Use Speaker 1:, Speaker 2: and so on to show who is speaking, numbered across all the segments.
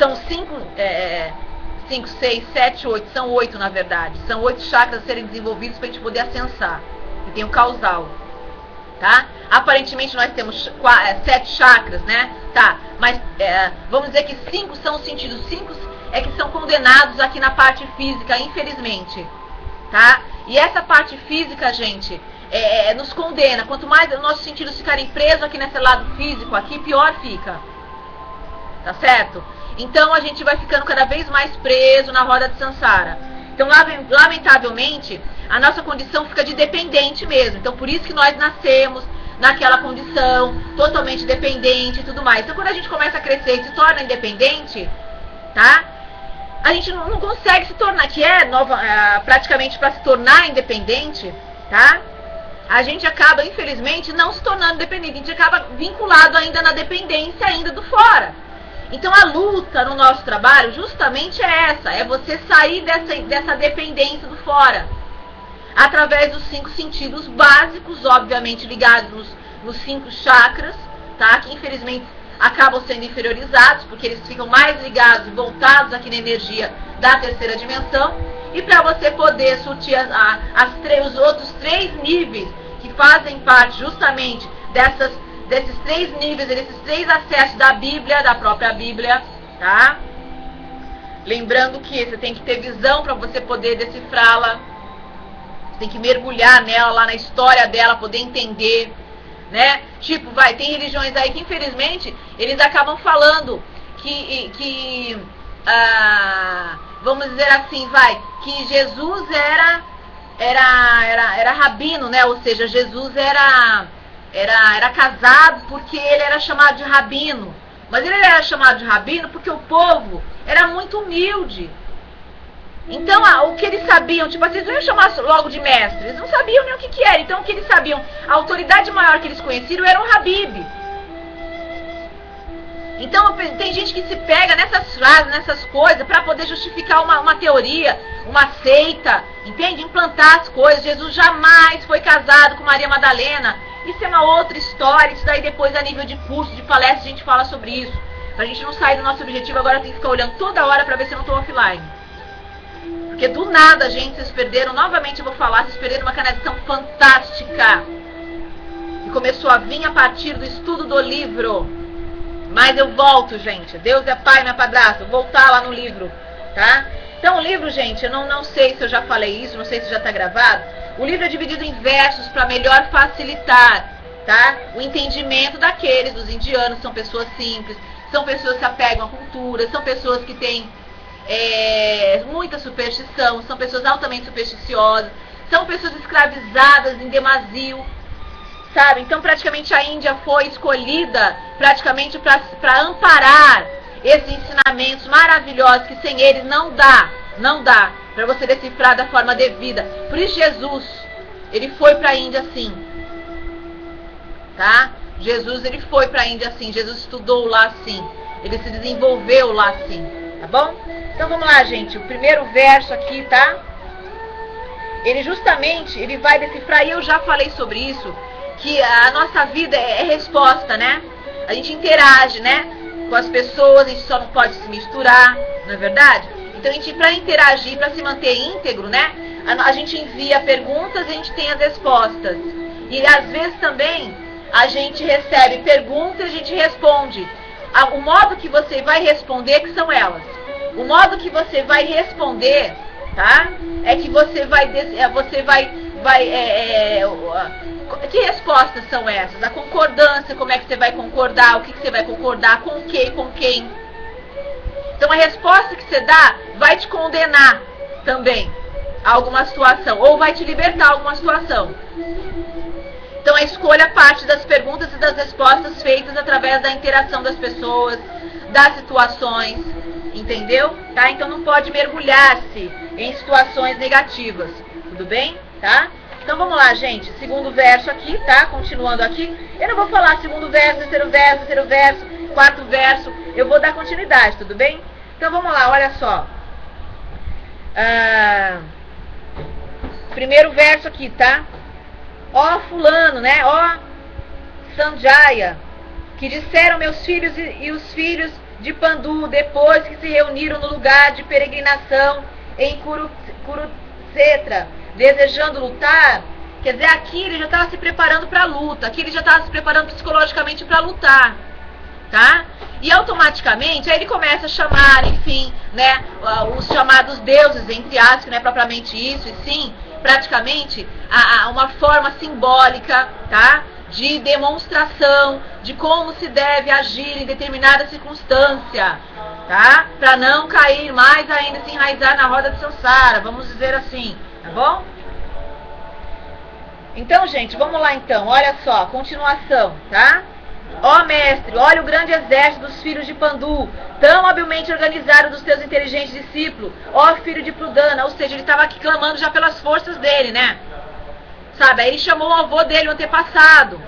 Speaker 1: São 5, 6, 7, 8, são 8 na verdade. São 8 chakras a serem desenvolvidos para a gente poder acessar. E tem o causal, tá? Aparentemente nós temos 7 chakras, né? Tá, mas vamos dizer que 5 são os sentidos. 5 é que são condenados aqui na parte física, infelizmente, tá? E essa parte física, gente, nos condena. Quanto mais os nossos sentidos ficarem presos aqui nesse lado físico, aqui, pior fica. Tá certo? Então a gente vai ficando cada vez mais preso na roda de Sansara. Então, lamentavelmente, a nossa condição fica de dependente mesmo. Então, por isso que nós nascemos naquela condição, totalmente dependente e tudo mais. Então, quando a gente começa a crescer e se torna independente, tá? A gente não consegue se tornar, que é praticamente para se tornar independente, tá? A gente acaba, infelizmente, não se tornando dependente. A gente acaba vinculado ainda na dependência ainda do fora. Então a luta no nosso trabalho justamente é essa, é você sair dessa dependência do fora, através dos 5 sentidos básicos, obviamente ligados nos 5 chakras, tá? Que infelizmente acabam sendo inferiorizados, porque eles ficam mais ligados e voltados aqui na energia da terceira dimensão, e para você poder surtir os outros 3 níveis que fazem parte justamente desses 3 níveis, desses 3 acessos da Bíblia, da própria Bíblia, tá? Lembrando que você tem que ter visão para você poder decifrá-la, você tem que mergulhar nela, lá na história dela, poder entender, né? Tipo, tem religiões aí que infelizmente eles acabam falando vamos dizer assim, que Jesus era rabino, né? Ou seja, Jesus era casado porque ele era chamado de rabino. Mas ele era chamado de rabino porque o povo era muito humilde. Então, o que eles sabiam, tipo, vocês não iam chamar logo de mestre, eles não sabiam nem o que era. Então, o que eles sabiam, a autoridade maior que eles conheciam era o Habib. Então, tem gente que se pega nessas frases, nessas coisas, para poder justificar uma teoria, uma seita, entende? Implantar as coisas. Jesus jamais foi casado com Maria Madalena. Isso é uma outra história. Isso daí depois, a nível de curso, de palestra, a gente fala sobre isso. Pra gente não sair do nosso objetivo, agora tem que ficar olhando toda hora pra ver se eu não tô offline. Porque do nada, gente, vocês perderam, novamente eu vou falar, vocês perderam uma canalização fantástica. E começou a vir a partir do estudo do livro. Mas eu volto, gente. Deus é pai, não é padrasto. Vou voltar lá no livro, tá? Então o livro, gente, eu não sei se eu já falei isso, não sei se já está gravado. O livro é dividido em versos para melhor facilitar, tá? O entendimento dos indianos. São pessoas simples, são pessoas que se apegam à cultura, são pessoas que têm muita superstição, são pessoas altamente supersticiosas, são pessoas escravizadas em demasio, sabe? Então praticamente a Índia foi escolhida praticamente para amparar esses ensinamentos maravilhosos que sem eles não dá para você decifrar da forma devida. Por isso Jesus, ele foi para a Índia assim, tá? Jesus, ele foi para a Índia assim, Jesus estudou lá assim, ele se desenvolveu lá assim, tá bom? Então vamos lá, gente, o primeiro verso aqui, tá? Ele vai decifrar, e eu já falei sobre isso, que a nossa vida é resposta, né? A gente interage, né? Com as pessoas, a gente só não pode se misturar, não é verdade? Então a gente, para interagir, para se manter íntegro, né? A gente envia perguntas e a gente tem as respostas. E às vezes também a gente recebe perguntas e a gente responde. O modo que você vai responder que são elas. O modo que você vai responder, tá? É que você vai que respostas são essas? A concordância, como é que você vai concordar, o que você vai concordar, com o que, com quem. Então a resposta que você dá vai te condenar também a alguma situação, ou vai te libertar a alguma situação. Então a escolha parte das perguntas e das respostas feitas através da interação das pessoas, das situações, entendeu? Tá? Então não pode mergulhar-se em situações negativas, tudo bem? Tá? Então vamos lá, gente, segundo verso aqui, tá? Continuando aqui, eu não vou falar segundo verso, terceiro verso, quarto verso, eu vou dar continuidade, tudo bem? Então vamos lá, olha só. Primeiro verso aqui, tá? Ó fulano, né? Ó Sanjaya, que disseram meus filhos e os filhos de Pandu, depois que se reuniram no lugar de peregrinação em Kurukshetra, desejando lutar, quer dizer, aqui ele já estava se preparando para a luta, aqui ele já estava se preparando psicologicamente para lutar, tá? E automaticamente aí ele começa a chamar, enfim, né, os chamados deuses, entre aspas, que não é propriamente isso, e sim, praticamente, uma forma simbólica, tá? De demonstração de como se deve agir em determinada circunstância, tá? Para não cair mais ainda, se enraizar na roda de samsara, vamos dizer assim, tá bom? Então, gente, vamos lá então, olha só, continuação, tá? Ó mestre, olha o grande exército dos filhos de Pandu, tão habilmente organizado dos teus inteligentes discípulos, ó filho de Prudana, ou seja, ele estava aqui clamando já pelas forças dele, né? Sabe, aí ele chamou o avô dele, o antepassado,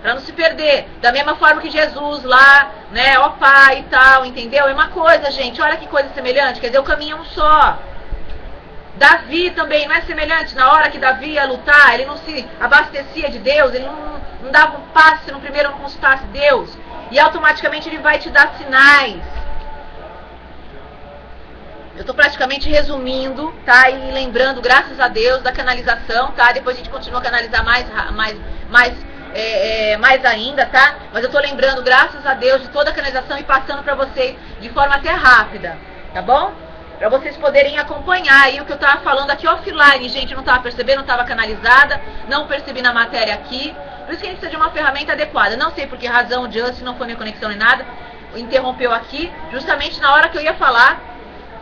Speaker 1: para não se perder. Da mesma forma que Jesus lá, né, ó pai e tal, entendeu? É uma coisa, gente, olha que coisa semelhante, quer dizer, o caminho é um só. Davi também, não é semelhante? Na hora que Davi ia lutar, ele não se abastecia de Deus, ele não dava um passo se no primeiro não consultasse Deus. E automaticamente ele vai te dar sinais. Eu estou praticamente resumindo, tá? E lembrando, graças a Deus, da canalização, tá? Depois a gente continua a canalizar mais ainda, tá? Mas eu estou lembrando, graças a Deus, de toda a canalização e passando para vocês de forma até rápida, tá bom? Para vocês poderem acompanhar aí o que eu estava falando aqui offline, gente, eu não estava percebendo, não estava canalizada, não percebi na matéria aqui, por isso que a gente precisa de uma ferramenta adequada. Não sei por que razão, Just, não foi minha conexão nem nada, interrompeu aqui, justamente na hora que eu ia falar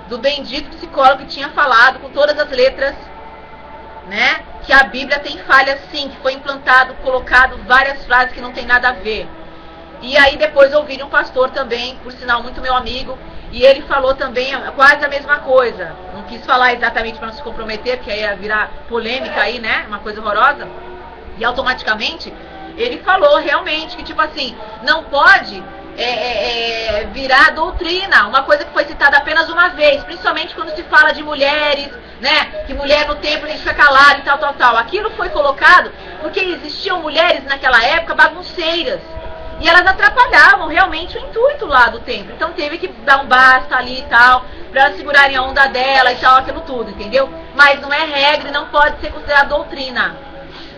Speaker 1: do bendito psicólogo que tinha falado com todas as letras, né, que a Bíblia tem falhas sim, que foi implantado, colocado várias frases que não tem nada a ver. E aí depois eu ouvi de um pastor também, por sinal muito meu amigo, e ele falou também quase a mesma coisa. Não quis falar exatamente para não se comprometer, porque aí ia virar polêmica aí, né? Uma coisa horrorosa. E automaticamente ele falou realmente que, tipo assim, não pode virar doutrina, uma coisa que foi citada apenas uma vez, principalmente quando se fala de mulheres, né? Que mulher no templo a gente fica calado e tal. Aquilo foi colocado porque existiam mulheres naquela época bagunceiras. E elas atrapalhavam realmente o intuito lá do templo. Então teve que dar um basta ali e tal, pra elas segurarem a onda dela e tal, aquilo tudo, entendeu? Mas não é regra e não pode ser considerado doutrina.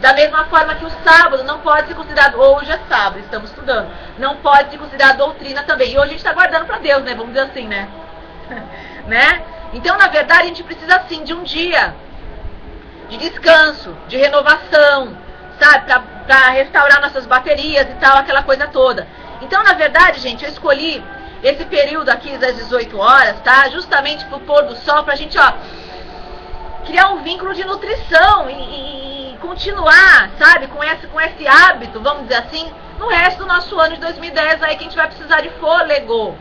Speaker 1: Da mesma forma que o sábado não pode ser considerado, hoje é sábado, estamos estudando, não pode ser considerado doutrina também. E hoje a gente está guardando para Deus, né? Vamos dizer assim, né? Né? Então, na verdade, a gente precisa sim de um dia de descanso, de renovação, sabe? Pra restaurar nossas baterias e tal, aquela coisa toda. Então, na verdade, gente, eu escolhi esse período aqui das 18 horas, tá? Justamente pro pôr do sol, pra gente, ó, criar um vínculo de nutrição e continuar, sabe? Com esse hábito, vamos dizer assim, no resto do nosso ano de 2010 aí que a gente vai precisar de fôlego,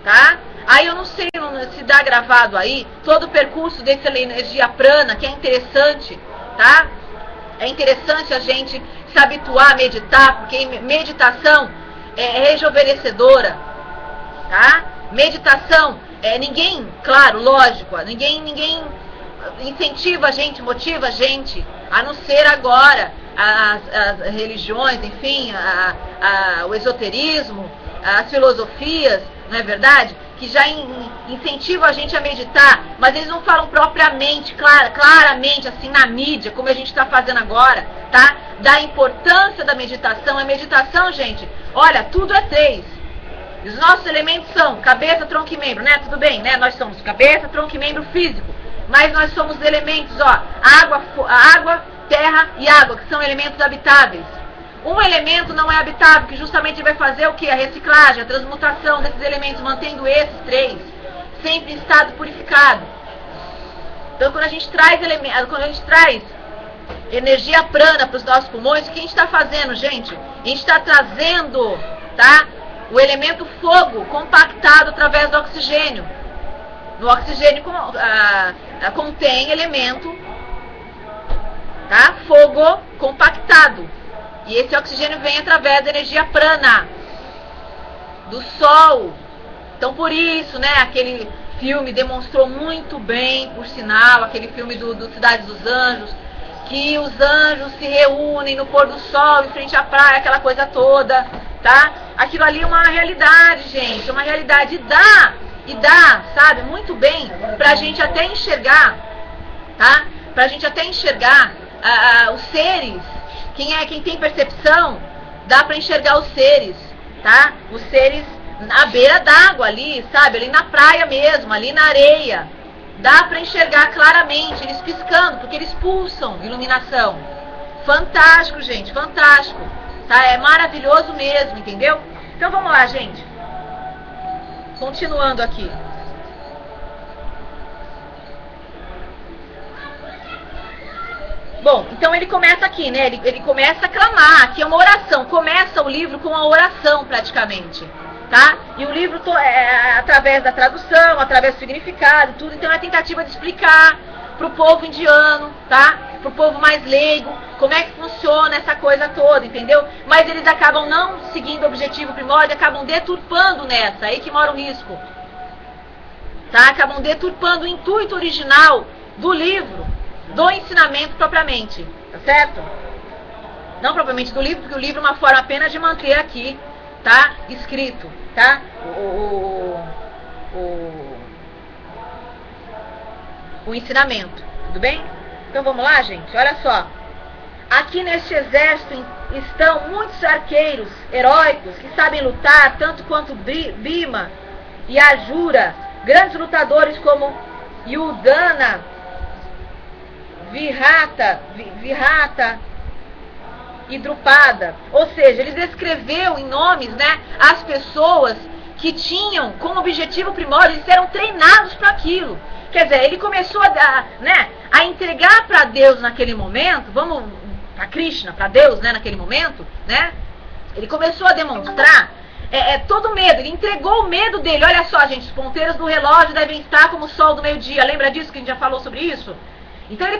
Speaker 1: tá? Aí eu não sei se dá gravado aí todo o percurso dessa energia prana, que é interessante, tá? É interessante a gente se habituar a meditar, porque meditação é rejuvenescedora, tá? Meditação, ninguém, claro, lógico, ninguém incentiva a gente, motiva a gente, a não ser agora as religiões, enfim, o esoterismo, as filosofias, não é verdade? Que já incentivam a gente a meditar, mas eles não falam propriamente, claramente, assim, na mídia, como a gente está fazendo agora, tá? Da importância da meditação. A meditação, gente, olha, tudo é 3. Os nossos elementos são cabeça, tronco e membro, né? Tudo bem, né? Nós somos cabeça, tronco e membro físico, mas nós somos elementos, ó, água, terra e água, que são elementos habitáveis. Um elemento não é habitável, que justamente vai fazer o que? A reciclagem, a transmutação desses elementos, mantendo esses 3 sempre em estado purificado. Então, quando a gente traz energia prana para os nossos pulmões, o que a gente está fazendo, gente? A gente está trazendo, tá? O elemento fogo compactado através do oxigênio. No oxigênio contém elemento, tá? Fogo compactado. E esse oxigênio vem através da energia prana, do sol. Então, por isso, né, aquele filme demonstrou muito bem, por sinal, aquele filme do Cidade dos Anjos, que os anjos se reúnem no pôr do sol, em frente à praia, aquela coisa toda, tá? Aquilo ali é uma realidade, gente, é uma realidade. E dá, sabe, muito bem pra gente até enxergar, tá? Pra gente até enxergar os seres. Quem tem percepção, dá pra enxergar os seres, tá? Os seres na beira d'água ali, sabe? Ali na praia mesmo, ali na areia. Dá pra enxergar claramente, eles piscando, porque eles pulsam iluminação. Fantástico, gente, fantástico. Tá? É maravilhoso mesmo, entendeu? Então vamos lá, gente. Continuando aqui. Bom, então ele começa aqui, né? Ele começa a clamar, aqui é uma oração. Começa o livro com uma oração, praticamente. Tá? E o livro é através da tradução, através do significado, tudo. Então é a tentativa de explicar pro povo indiano, tá? Pro povo mais leigo, como é que funciona essa coisa toda, entendeu? Mas eles acabam não seguindo o objetivo primórdio, acabam deturpando nessa, aí que mora o risco. Tá? Acabam deturpando o intuito original do livro, do ensinamento propriamente, tá certo? Não propriamente do livro, porque o livro é uma forma apenas de manter aqui, tá? Escrito, tá? O ensinamento, tudo bem? Então vamos lá, gente, olha só. Aqui neste exército estão muitos arqueiros heróicos que sabem lutar tanto quanto Bhima e Arjuna, grandes lutadores como Yudhana, Virata e Drupada. Ou seja, ele descreveu em nomes, né, as pessoas que tinham como objetivo primórdio, eles eram treinados para aquilo. Quer dizer, ele começou a entregar para Deus naquele momento, para Krishna, para Deus, né, naquele momento, né? Ele começou a demonstrar todo o medo, ele entregou o medo dele. Olha só, gente, os ponteiros do relógio devem estar como o sol do meio-dia. Lembra disso que a gente já falou sobre isso? Então ele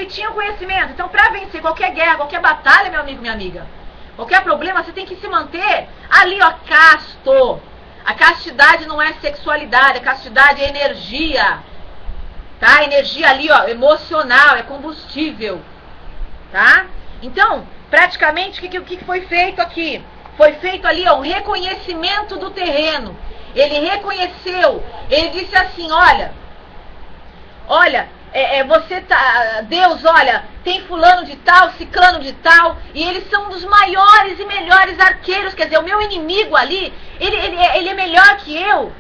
Speaker 1: tinha o conhecimento. Então para vencer qualquer guerra, qualquer batalha, meu amigo, minha amiga, qualquer problema, você tem que se manter ali, ó, casto. A castidade não é sexualidade, a castidade é energia. Tá? Energia ali, ó, emocional, é combustível. Tá? Então, praticamente, o que foi feito aqui? Foi feito ali, ó, um reconhecimento do terreno. Ele reconheceu, ele disse assim, olha, você tá, Deus, olha, tem fulano de tal, ciclano de tal, e eles são um dos maiores e melhores arqueiros, quer dizer, o meu inimigo ali, ele é melhor que eu.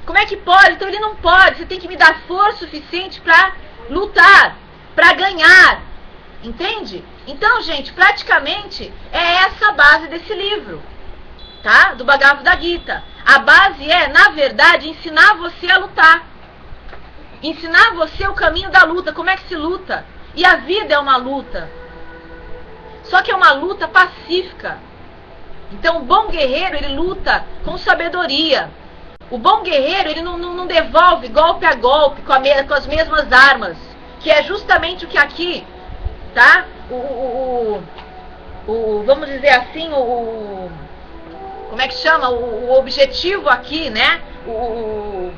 Speaker 1: Como é que pode? Então ele não pode, você tem que me dar força suficiente para lutar, para ganhar, entende? Então, gente, praticamente é essa a base desse livro, tá? Do Bhagavad Gita. A base é, na verdade, ensinar você a lutar. Ensinar você o caminho da luta, como é que se luta. E a vida é uma luta. Só que é uma luta pacífica. Então o bom guerreiro, ele luta com sabedoria. O bom guerreiro, ele não devolve golpe a golpe com as mesmas armas. Que é justamente o que aqui, tá? Vamos dizer assim, como é que chama? O objetivo aqui, né? O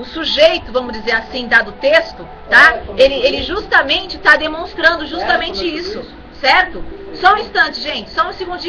Speaker 1: sujeito, vamos dizer assim, dado o texto, tá? Ele justamente está demonstrando justamente isso, certo? Só um instante, gente, só um segundinho.